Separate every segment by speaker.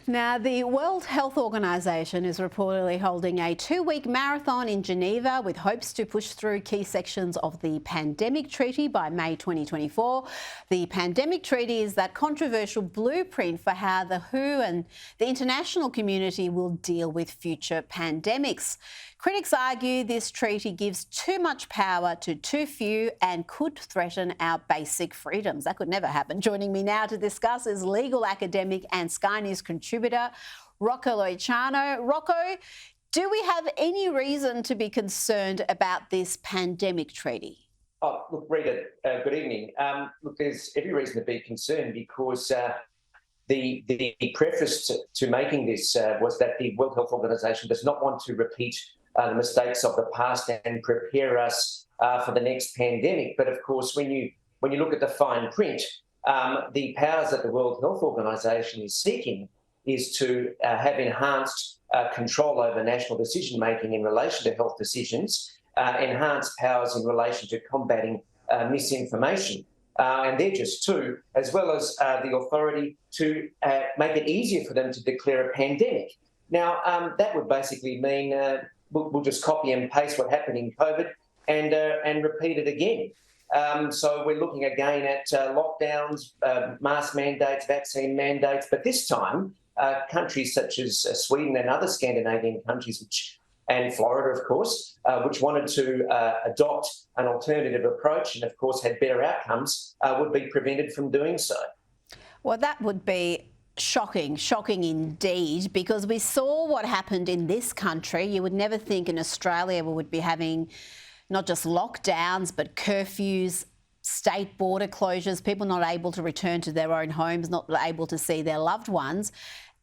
Speaker 1: Now, the World Health Organization is reportedly holding a 2-week marathon in Geneva with hopes to push through key sections of the Pandemic Treaty by May 2024. The Pandemic Treaty is that controversial blueprint for how the WHO and the international community will deal with future pandemics. Critics argue this treaty gives too much power to too few and could threaten our basic freedoms. That could never happen. Joining me now to discuss is legal academic and Sky News contributor Rocco Loiacono. Rocco, do we have any reason to be concerned about this pandemic treaty?
Speaker 2: Oh, look, Rita, good evening. Look, there's every reason to be concerned because the preface to making this was that the World Health Organization does not want to repeat the mistakes of the past and prepare us for the next pandemic. But of course, when you look at the fine print, the powers that the World Health Organization is seeking is to have enhanced control over national decision-making in relation to health decisions, enhanced powers in relation to combating misinformation. And they're just two, as well as the authority to make it easier for them to declare a pandemic. Now, that would basically mean we'll just copy and paste what happened in COVID and repeat it again. So we're looking again at lockdowns, mask mandates, vaccine mandates, but this time countries such as Sweden and other Scandinavian countries, and Florida, of course, which wanted to adopt an alternative approach and, of course, had better outcomes, would be prevented from doing so.
Speaker 1: Well, that would be shocking indeed, because we saw what happened in this country. You would never think in Australia we would be having not just lockdowns, but curfews, state border closures, people not able to return to their own homes, not able to see their loved ones.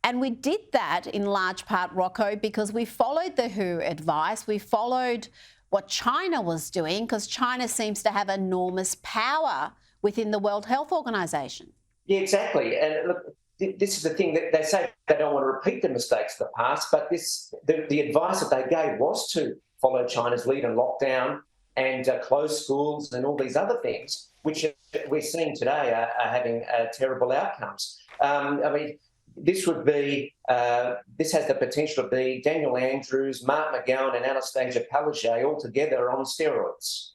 Speaker 1: And we did that in large part, Rocco, because we followed the WHO advice. We followed what China was doing, because China seems to have enormous power within the World Health Organization.
Speaker 2: Yeah, exactly. And look, this is the thing that they say they don't want to repeat the mistakes of the past, but the advice that they gave was to follow China's lead and lockdown and close schools and all these other things, which we're seeing today are having terrible outcomes. I mean, this has the potential to be Daniel Andrews, Mark McGowan and Anastasia Palaszczuk all together on steroids.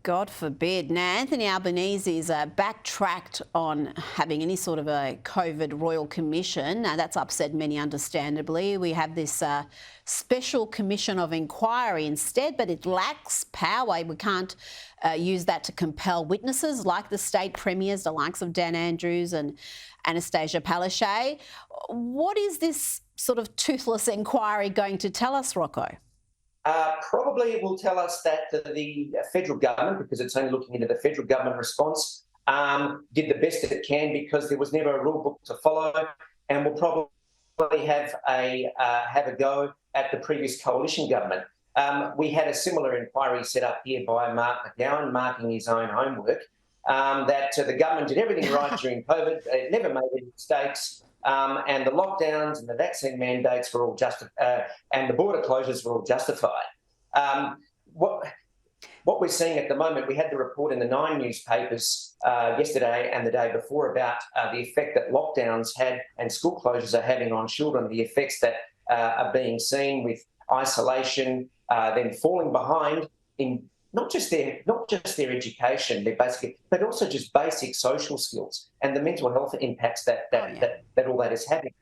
Speaker 1: God forbid. Now, Anthony Albanese's backtracked on having any sort of a COVID Royal Commission. Now, that's upset many, understandably. We have this special commission of inquiry instead, but it lacks power. We can't use that to compel witnesses like the state premiers, the likes of Dan Andrews and Anastasia Palaszczuk. What is this sort of toothless inquiry going to tell us, Rocco?
Speaker 2: Probably it will tell us that the federal government, because it's only looking into the federal government response, did the best that it can because there was never a rule book to follow, and will probably have a go at the previous coalition government. We had a similar inquiry set up here by Mark McGowan, marking his own homework, that the government did everything right during COVID, it never made any mistakes. And the lockdowns and the vaccine mandates were all and the border closures were all justified. What we're seeing at the moment, we had the report in the 9 newspapers yesterday and the day before about the effect that lockdowns had and school closures are having on children, the effects that are being seen with isolation, then falling behind in not just their education, but also just basic social skills and the mental health impacts that all that is having.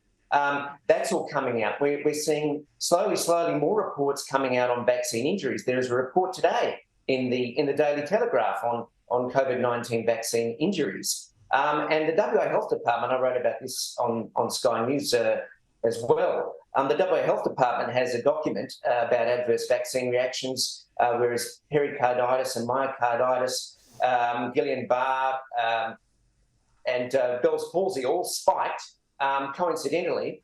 Speaker 2: That's all coming out. We're seeing slowly more reports coming out on vaccine injuries. There is a report today in the Daily Telegraph on COVID-19 vaccine injuries. And the WA Health Department, I wrote about this on Sky News as well. The WA Health Department has a document about adverse vaccine reactions, whereas pericarditis and myocarditis, Guillain-Barré and Bell's palsy all spiked coincidentally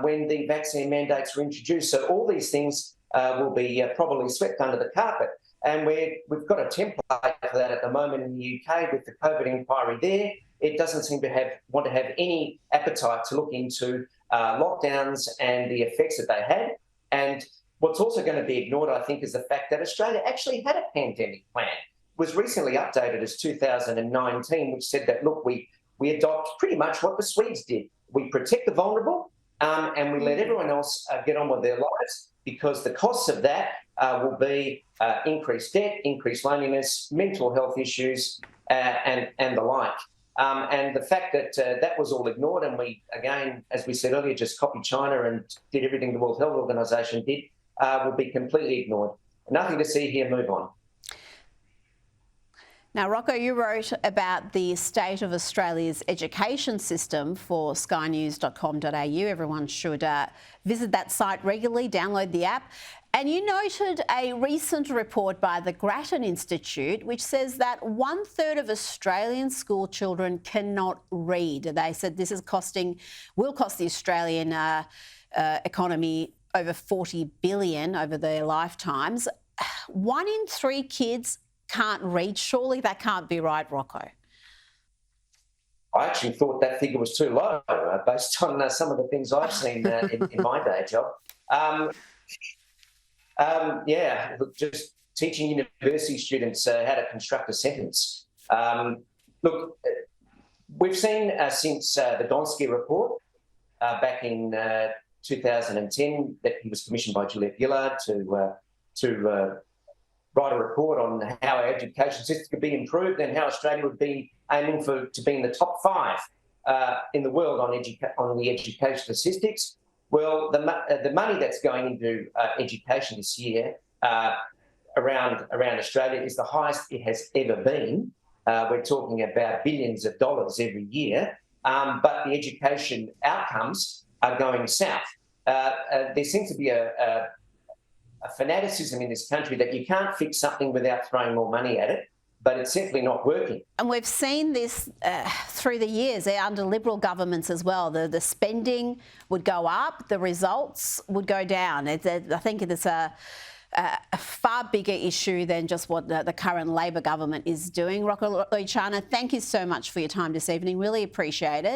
Speaker 2: when the vaccine mandates were introduced. So all these things will be probably swept under the carpet. And we've got a template for that at the moment in the UK with the COVID inquiry there. It doesn't seem to want to have any appetite to look into lockdowns and the effects that they had. And what's also going to be ignored, I think, is the fact that Australia actually had a pandemic plan. It was recently updated as 2019, which said that, look, we adopt pretty much what the Swedes did. We protect the vulnerable and we let everyone else get on with their lives, because the costs of that will be increased debt, increased loneliness, mental health issues, and the like. And the fact that that was all ignored, and we, again, as we said earlier, just copied China and did everything the World Health Organization did, will be completely ignored. Nothing to see here, move on.
Speaker 1: Now, Rocco, you wrote about the state of Australia's education system for skynews.com.au. Everyone should visit that site regularly, download the app. And you noted a recent report by the Grattan Institute, which says that 1/3 of Australian school children cannot read. They said this is will cost the Australian economy over $40 billion over their lifetimes. 1 in 3 kids can't read. Surely that can't be right, Rocco.
Speaker 2: I actually thought that figure was too low, based on some of the things I've seen in my day job. Look, just teaching university students how to construct a sentence. Look, we've seen since the Donsky report back in 2010 that he was commissioned by Juliet Gillard to write a report on how our education system could be improved and how Australia would be aiming to be in the top 5 in the world on the education statistics. Well, the money that's going into education this year around Australia is the highest it has ever been. We're talking about billions of dollars every year, but the education outcomes are going south. There seems to be a fanaticism in this country that you can't fix something without throwing more money at it, but it's simply not working.
Speaker 1: And we've seen this through the years under Liberal governments as well. The spending would go up, the results would go down. I think it's a far bigger issue than just what the current Labor government is doing. Rocco Loiacono, thank you so much for your time this evening. Really appreciate it.